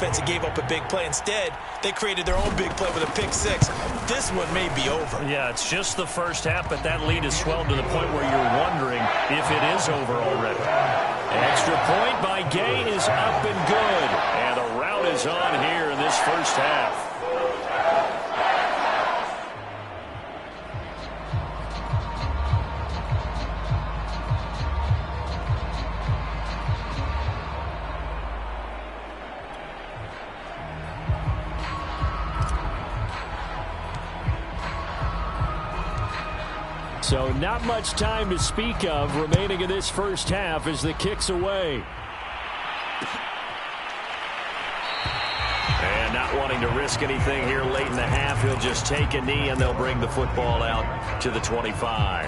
defense and gave up a big play. Instead, they created their own big play with a pick six. This one may be over. Yeah, it's just the first half, but that lead has swelled to the point where you're wondering if it is over already. Extra point by Gay is up and good. And the rout is on here in this first half. So not much time to speak of remaining in this first half as the kick's away. And not wanting to risk anything here late in the half, he'll just take a knee and they'll bring the football out to the 25.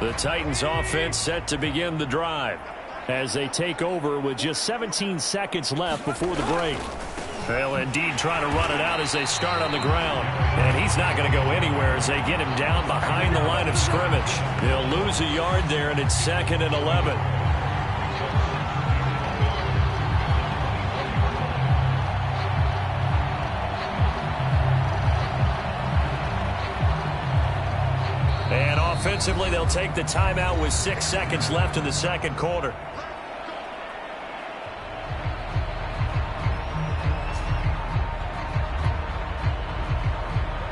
The Titans offense set to begin the drive as they take over with just 17 seconds left before the break. They'll indeed try to run it out as they start on the ground. And he's not going to go anywhere as they get him down behind the line of scrimmage. They'll lose a yard there, and it's 2nd and 11. And offensively, they'll take the timeout with 6 seconds left in the second quarter.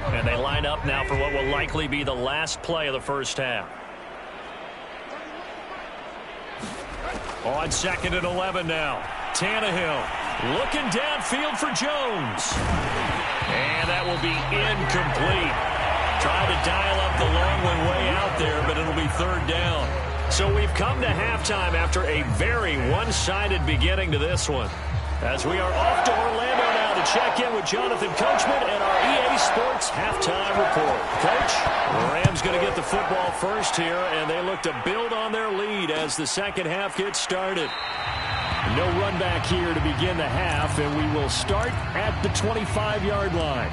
And they line up now for what will likely be the last play of the first half. On 2nd and 11 now. Tannehill looking downfield for Jones. And that will be incomplete. Trying to dial up the long one way out there, but it'll be 3rd down. So we've come to halftime after a very one-sided beginning to this one. As we are off to Orlando now to check in with Jonathan Coachman and our EA Sports Halftime Report. Coach, the Rams going to get the football first here, and they look to build on their lead as the second half gets started. No run back here to begin the half, and we will start at the 25-yard line.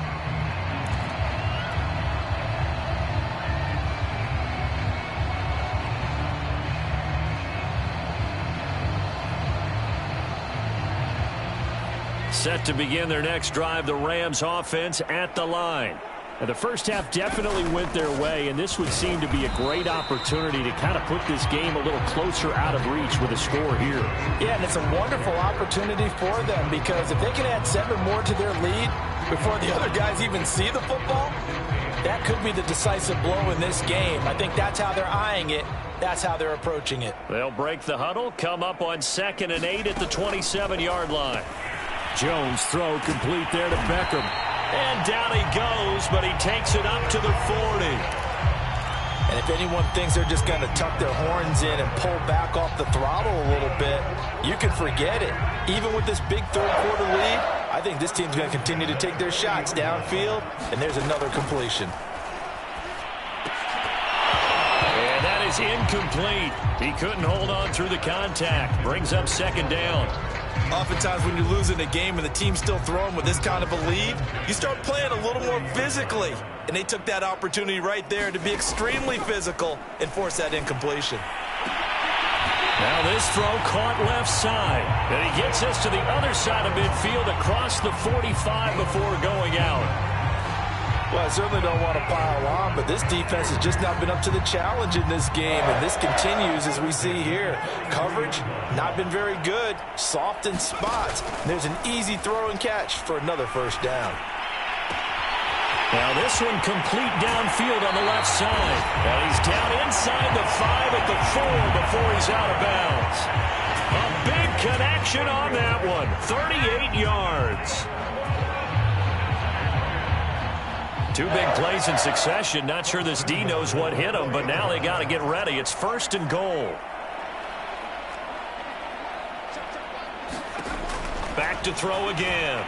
Set to begin their next drive, the Rams offense at the line. And the first half definitely went their way, and this would seem to be a great opportunity to kind of put this game a little closer out of reach with a score here. Yeah, and it's a wonderful opportunity for them because if they can add 7 more to their lead before the other guys even see the football, that could be the decisive blow in this game. I think that's how they're eyeing it. That's how they're approaching it. They'll break the huddle, come up on 2nd and 8 at the 27-yard line. Jones throw complete there to Beckham. And down he goes, but he takes it up to the 40. And if anyone thinks they're just going to tuck their horns in and pull back off the throttle a little bit, you can forget it. Even with this big third quarter lead, I think this team's going to continue to take their shots downfield, and there's another completion. And that is incomplete. He couldn't hold on through the contact. Brings up 2nd down. Oftentimes when you're losing a game and the team's still throwing with this kind of a lead, you start playing a little more physically. And they took that opportunity right there to be extremely physical and force that incompletion. Now this throw caught left side. And he gets us to the other side of midfield across the 45 before going out. Well, I certainly don't want to pile on, but this defense has just not been up to the challenge in this game, and this continues as we see here. Coverage, not been very good, soft in spots. There's an easy throw and catch for another first down. Now this one complete downfield on the left side. And he's down inside the 5 at the 4 before he's out of bounds. A big connection on that one, 38 yards. 2 big plays in succession. Not sure this D knows what hit him, but now they got to get ready. It's 1st and goal. Back to throw again.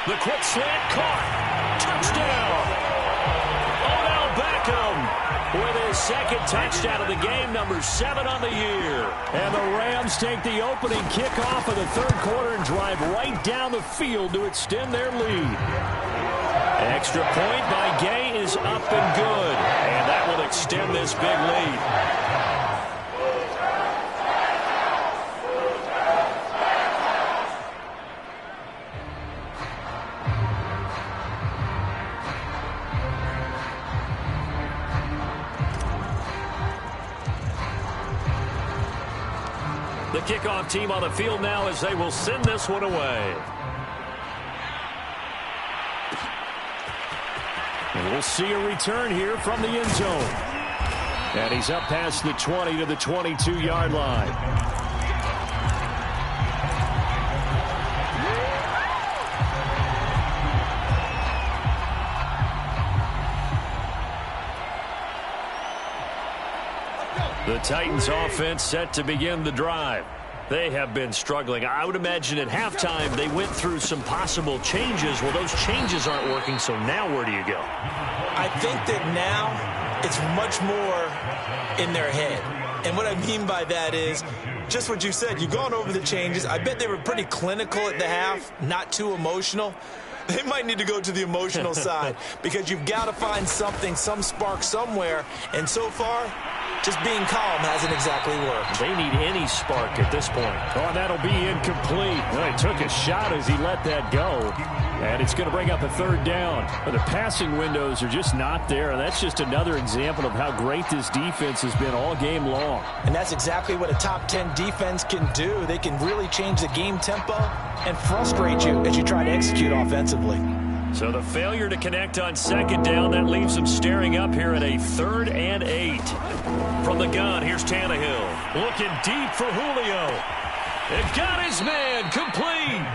The quick slant caught. Touchdown. Odell Beckham with his 2nd touchdown of the game, number 7 on the year. And the Rams take the opening kickoff of the 3rd quarter and drive right down the field to extend their lead. Extra point by Gay is up and good. And that will extend this big lead. The kickoff team on the field now as they will send this one away. And we'll see a return here from the end zone. And he's up past the 20 to the 22-yard line. The Titans offense set to begin the drive. They have been struggling. I would imagine at halftime they went through some possible changes. Well, those changes aren't working, so now where do you go? I think that now it's much more in their head. And what I mean by that is just what you said. You've gone over the changes. I bet they were pretty clinical at the half, not too emotional. They might need to go to the emotional side because you've got to find something, some spark somewhere. And so far, just being calm hasn't exactly worked. They need any spark at this point. Oh, and that'll be incomplete. Well, he took a shot as he let that go. And it's going to bring up a third down. But the passing windows are just not there. And that's just another example of how great this defense has been all game long. And that's exactly what a top 10 defense can do. They can really change the game tempo and frustrate you as you try to execute offensively. So the failure to connect on second down, that leaves them staring up here at a 3rd and 8. From the gun, here's Tannehill. Looking deep for Julio. It got his man complete.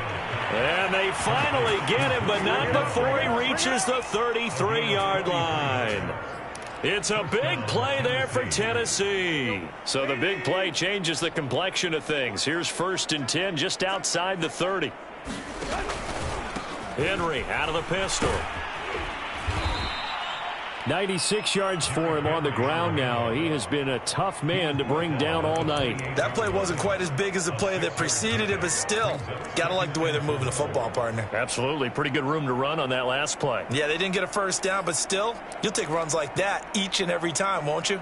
And they finally get him, but not before he reaches the 33-yard line. It's a big play there for Tennessee. So the big play changes the complexion of things. Here's 1st and 10 just outside the 30. Henry out of the pistol. 96 yards for him on the ground now. He has been a tough man to bring down all night. That play wasn't quite as big as the play that preceded it, but still, got to like the way they're moving the football, partner. Absolutely. Pretty good room to run on that last play. Yeah, they didn't get a first down, but still, you'll take runs like that each and every time, won't you?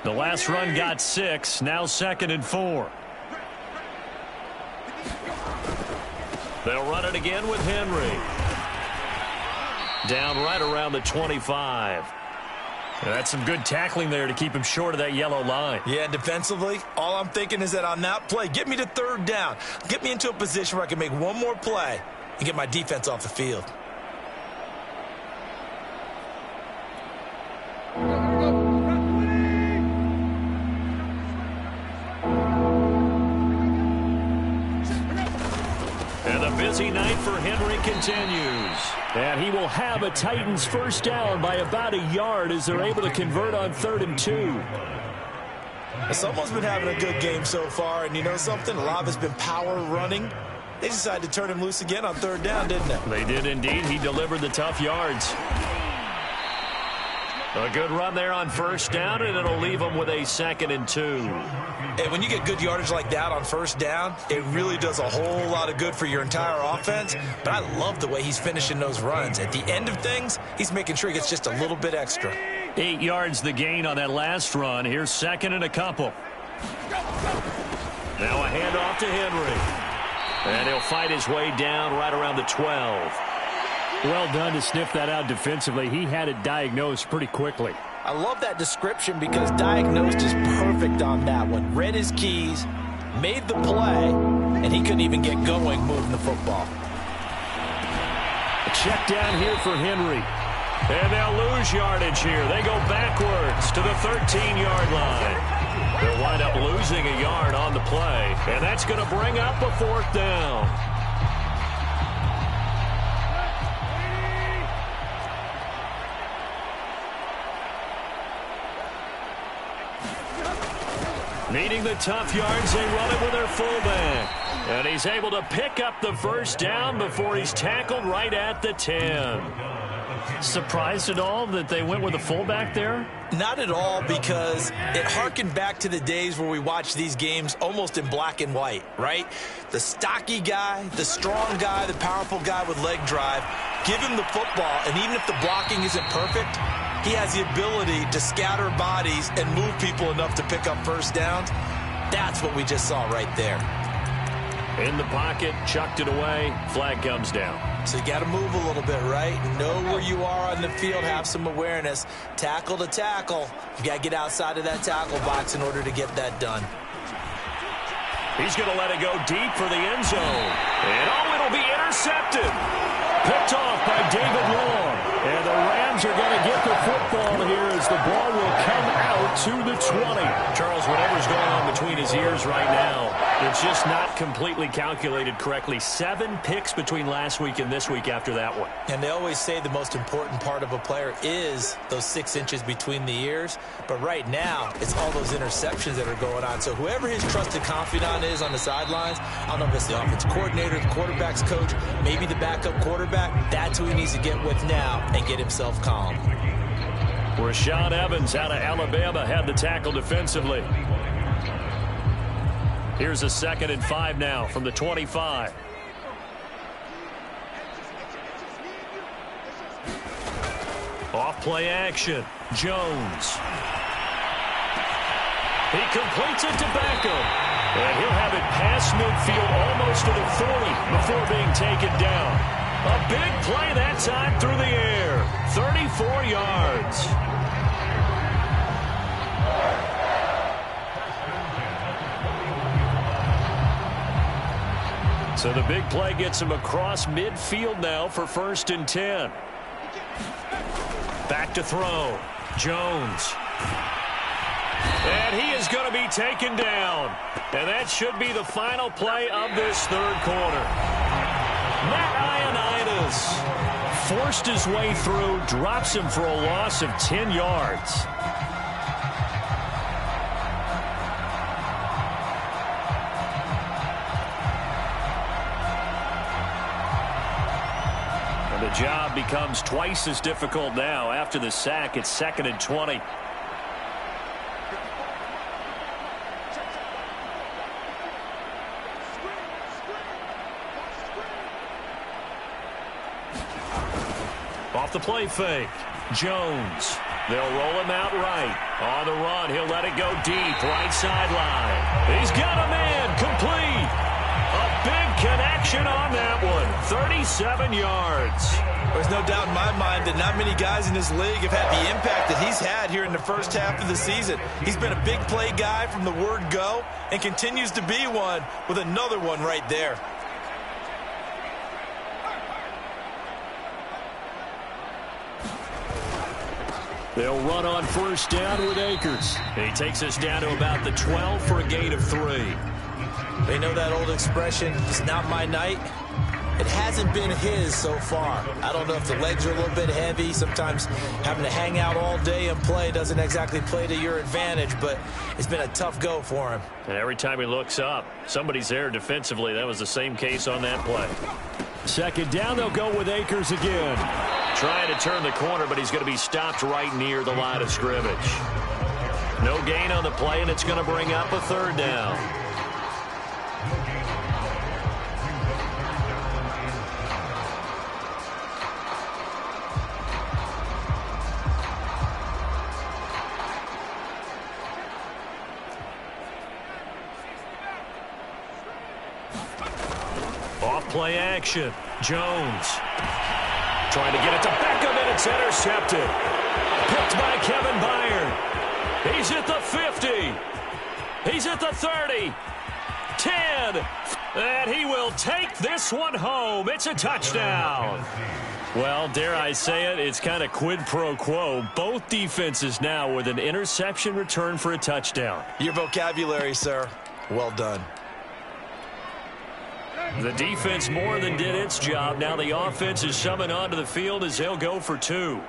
The last run got 6. Now 2nd and 4. They'll run it again with Henry. Down right around the 25. That's some good tackling there to keep him short of that yellow line. Yeah, defensively, all I'm thinking is that on that play, get me to 3rd down. Get me into a position where I can make one more play and get my defense off the field. And the busy night for Henry continues. And he will have a Titans first down by about a yard as they're able to convert on 3rd and 2. Someone's been having a good game so far, and you know something? A lot of it's been power running. They decided to turn him loose again on 3rd down, didn't they? They did indeed. He delivered the tough yards. A good run there on 1st down, and it'll leave them with a 2nd and 2. And when you get good yardage like that on 1st down, it really does a whole lot of good for your entire offense. But I love the way he's finishing those runs. At the end of things, he's making sure he gets just a little bit extra. 8 yards the gain on that last run. Here's 2nd and a couple. Now a handoff to Henry. And he'll fight his way down right around the 12. Well done to sniff that out defensively. He had it diagnosed pretty quickly. I love that description because diagnosed is perfect on that one. Read his keys, made the play, and he couldn't even get going moving the football. A check down here for Henry. And they'll lose yardage here. They go backwards to the 13-yard line. They'll wind up losing a yard on the play. And that's going to bring up a 4th down. Needing the tough yards, they run it with their fullback. And he's able to pick up the first down before he's tackled right at the 10. Surprised at all that they went with a fullback there? Not at all, because it harkened back to the days where we watched these games almost in black and white, right? The stocky guy, the strong guy, the powerful guy with leg drive, give him the football, and even if the blocking isn't perfect, he has the ability to scatter bodies and move people enough to pick up first downs. That's what we just saw right there. In the pocket, chucked it away, flag comes down. So you got to move a little bit, right? Know where you are on the field, have some awareness. Tackle to tackle. You got to get outside of that tackle box in order to get that done. He's going to let it go deep for the end zone. And it'll be intercepted. Picked off by David Long. And the Rams are going to get the football here as the ball will come out to the 20. Charles, whatever's going on between his ears right now, it's just not completely calculated correctly. 7 picks between last week and this week after that one. And they always say the most important part of a player is those 6 inches between the ears. But right now, it's all those interceptions that are going on. So whoever his trusted confidant is on the sidelines, I don't know if it's the offense coordinator, the quarterback's coach, maybe the backup quarterback, that's who he needs to get with now and get himself calm. Rashaan Evans out of Alabama had the tackle defensively. Here's a 2nd and 5 now from the 25. Off play action. Jones. He completes it to Beckham. And he'll have it past midfield almost to the 40 before being taken down. A big play that time through the air. 34 yards. So the big play gets him across midfield now for 1st and 10. Back to throw. Jones. And he is going to be taken down. And that should be the final play of this 3rd quarter. Matt Ioannidis forced his way through, drops him for a loss of 10 yards. And the job becomes twice as difficult now after the sack. It's 2nd and 20. Off the play fake. Jones. They'll roll him out right. On the run, he'll let it go deep. Right sideline. He's got a man. Complete. A big connection on that one. 37 yards. There's no doubt in my mind that not many guys in this league have had the impact that he's had here in the first half of the season. He's been a big play guy from the word go and continues to be one with another one right there. They'll run on 1st down with Akers. And he takes us down to about the 12 for a gain of 3. They know that old expression, it's not my night. It hasn't been his so far. I don't know if the legs are a little bit heavy. Sometimes having to hang out all day and play doesn't exactly play to your advantage, but it's been a tough go for him. And every time he looks up, somebody's there defensively. That was the same case on that play. 2nd down, they'll go with Akers again. Trying to turn the corner, but he's going to be stopped right near the line of scrimmage. No gain on the play, and it's going to bring up a 3rd down. Off play action. Jones. Trying to get it to Beckham, and it's intercepted. Picked by Kevin Byard. He's at the 50. He's at the 30. 10. And he will take this one home. It's a touchdown. Well, dare I say it, it's kind of quid pro quo. Both defenses now with an interception return for a touchdown. Your vocabulary, sir. Well done. The defense more than did its job. Now the offense is summoned onto the field as they'll go for 2.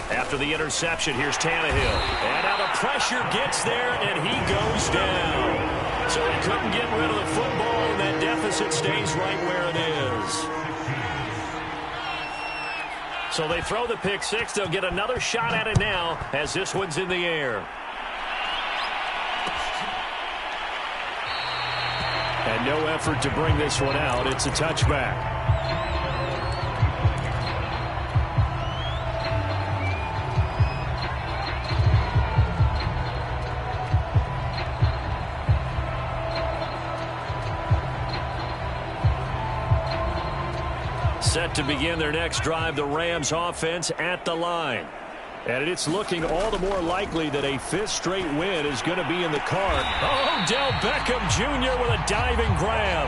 After the interception, here's Tannehill. And now the pressure gets there, and he goes down. So he couldn't get rid of the football, and that deficit stays right where it is. So they throw the pick 6. They'll get another shot at it now as this one's in the air. And no effort to bring this one out. It's a touchback. Set to begin their next drive, the Rams offense at the line. And it's looking all the more likely that a fifth straight win is going to be in the card. Oh, Odell Beckham Jr. with a diving grab.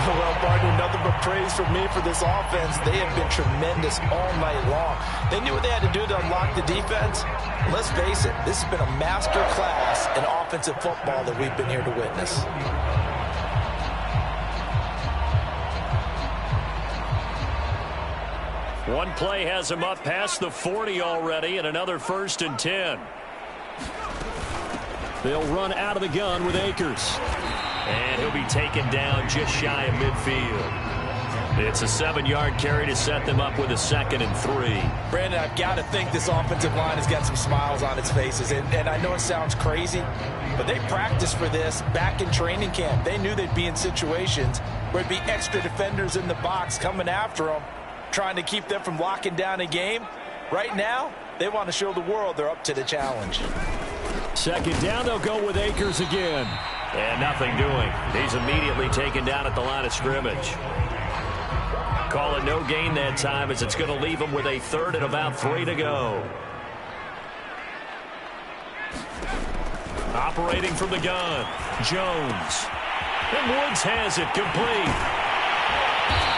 Well, partner, nothing but praise from me for this offense. They have been tremendous all night long. They knew what they had to do to unlock the defense. Let's face it, this has been a master class in offensive football that we've been here to witness. One play has him up past the 40 already, and another 1st and 10. They'll run out of the gun with Akers. And he'll be taken down just shy of midfield. It's a 7-yard carry to set them up with a 2nd and 3. Brandon, I've got to think this offensive line has got some smiles on its faces. And I know it sounds crazy, but they practiced for this back in training camp. They knew they'd be in situations where it'd be extra defenders in the box coming after them, trying to keep them from locking down a game. Right now, they want to show the world they're up to the challenge. 2nd down, they'll go with Akers again. And nothing doing. He's immediately taken down at the line of scrimmage. Call it no gain that time, as it's going to leave him with a 3rd and about 3 to go. Operating from the gun, Jones. And Woods has it complete.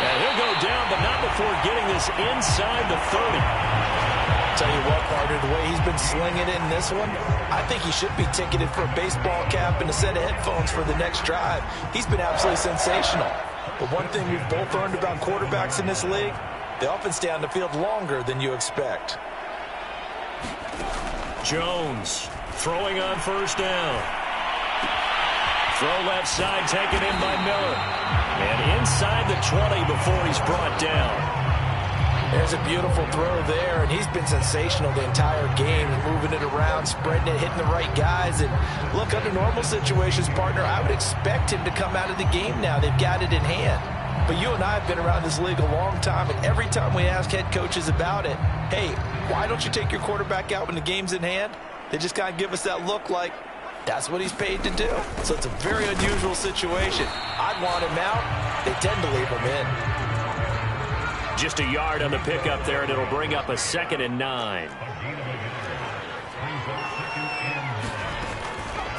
And he'll go down, but not before getting this inside the 30. Tell you what, partner, the way he's been slinging it in this one, I think he should be ticketed for a baseball cap and a set of headphones for the next drive. He's been absolutely sensational. But one thing we've both learned about quarterbacks in this league, they often stay on the field longer than you expect. Jones throwing on 1st down. Throw left side, taken in by Miller. And inside the 20 before he's brought down. There's a beautiful throw there, and he's been sensational the entire game, moving it around, spreading it, hitting the right guys. And look, under normal situations, partner, I would expect him to come out of the game now. They've got it in hand. But you and I have been around this league a long time, and every time we ask head coaches about it, hey, why don't you take your quarterback out when the game's in hand? They just kind of give us that look like that's what he's paid to do. So it's a very unusual situation. I'd want him out. They tend to leave him in. Just a yard on the pickup there, and it'll bring up a 2nd and 9.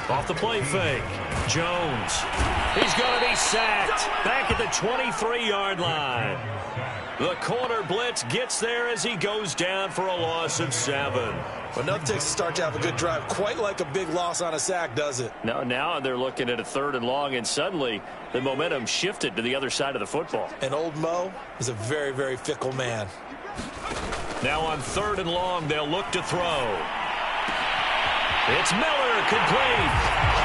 Off the play fake, Jones. He's going to be sacked back at the 23-yard line. The corner blitz gets there as he goes down for a loss of 7. But enough to start to have a good drive, quite like a big loss on a sack, does it? No, now they're looking at a 3rd and long, and suddenly the momentum shifted to the other side of the football. And old Mo is a very, very fickle man. Now on 3rd and long, they'll look to throw. It's Miller, complete.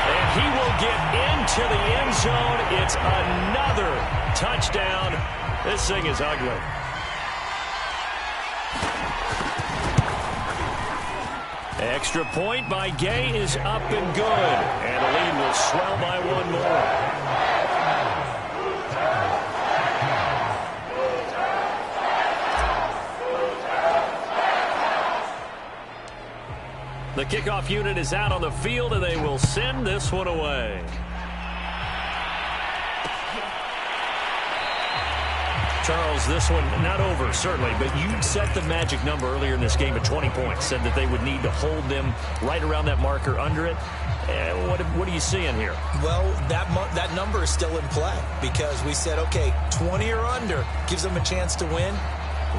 And he will get into the end zone. It's another touchdown. This thing is ugly. Extra point by Gay is up and good. And the lead will swell by 1 more. The kickoff unit is out on the field, and they will send this one away. Charles, this one not over, certainly, but you set the magic number earlier in this game at 20 points, said that they would need to hold them right around that marker under it. What are you seeing here? Well, that number is still in play because we said, okay, 20 or under gives them a chance to win.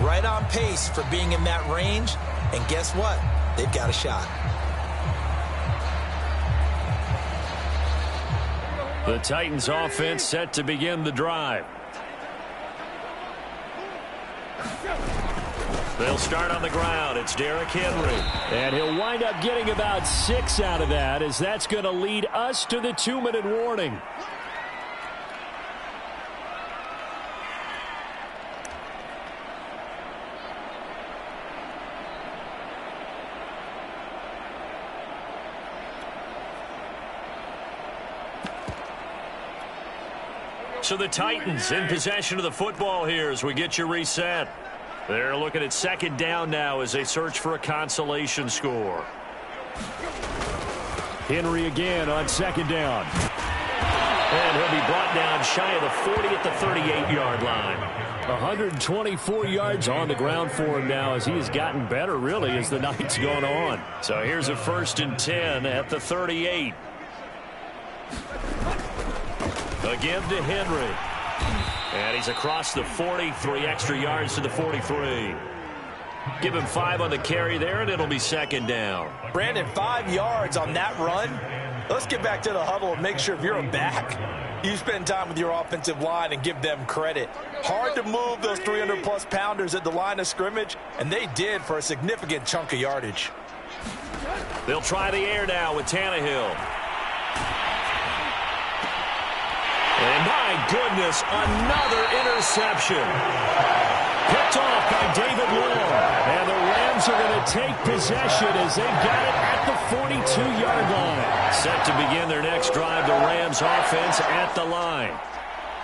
Right on pace for being in that range, and guess what? They've got a shot. The Titans offense set to begin the drive. They'll start on the ground. It's Derrick Henry. And he'll wind up getting about 6 out of that, as that's going to lead us to the 2-minute warning. So the Titans in possession of the football here as we get you reset. They're looking at 2nd down now as they search for a consolation score. Henry again on 2nd down. And he'll be brought down shy of the 40 at the 38-yard line. 124 yards on the ground for him now as he has gotten better, really, as the night's gone on. So here's a 1st and 10 at the 38. A give to Henry. And he's across the 40, 3 extra yards to the 43. Give him 5 on the carry there, and it'll be 2nd down. Brandon, 5 yards on that run. Let's get back to the huddle and make sure if you're a back, you spend time with your offensive line and give them credit. Hard to move those 300-plus pounders at the line of scrimmage, and they did for a significant chunk of yardage. They'll try the air now with Tannehill. And my goodness, another interception. Picked off by David Long. And the Rams are going to take possession as they got it at the 42-yard line. Set to begin their next drive, the Rams offense at the line.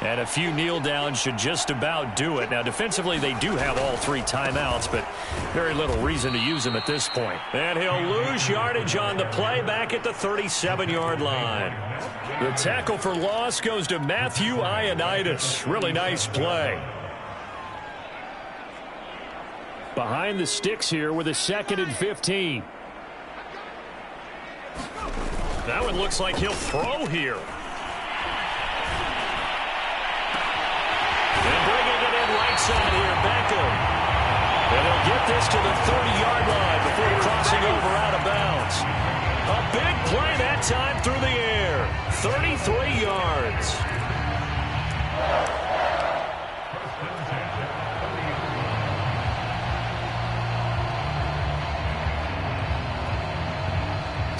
And a few kneel downs should just about do it. Now, defensively, they do have all 3 timeouts, but very little reason to use them at this point. And he'll lose yardage on the play back at the 37-yard line. The tackle for loss goes to Matthew Ioannidis. Really nice play. Behind the sticks here with a 2nd and 15. That one looks like he'll throw here. And bringing it in right side here, Beckham. And he'll get this to the 30-yard line before crossing over out of bounds. A big play that time through the air. 33 yards.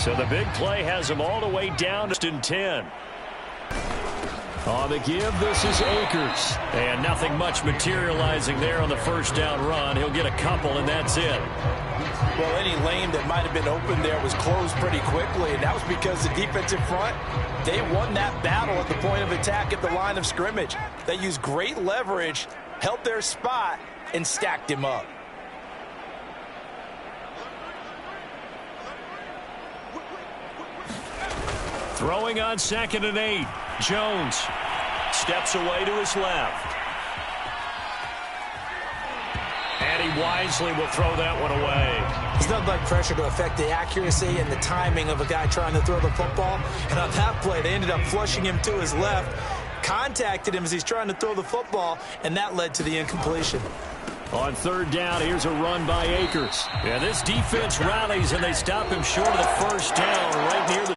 So the big play has them all the way down to 10. On the give, this is Akers. And nothing much materializing there on the 1st down run. He'll get a couple, and that's it. Well, any lane that might have been open there was closed pretty quickly, and that was because the defensive front, they won that battle at the point of attack at the line of scrimmage. They used great leverage, held their spot, and stacked him up. Throwing on 2nd and 8. Jones steps away to his left. And he wisely will throw that one away. There's nothing like pressure to affect the accuracy and the timing of a guy trying to throw the football. And on that play, they ended up flushing him to his left, contacted him as he's trying to throw the football, and that led to the incompletion. On 3rd down, here's a run by Akers. Yeah, this defense rallies, and they stop him short of the 1st down right near the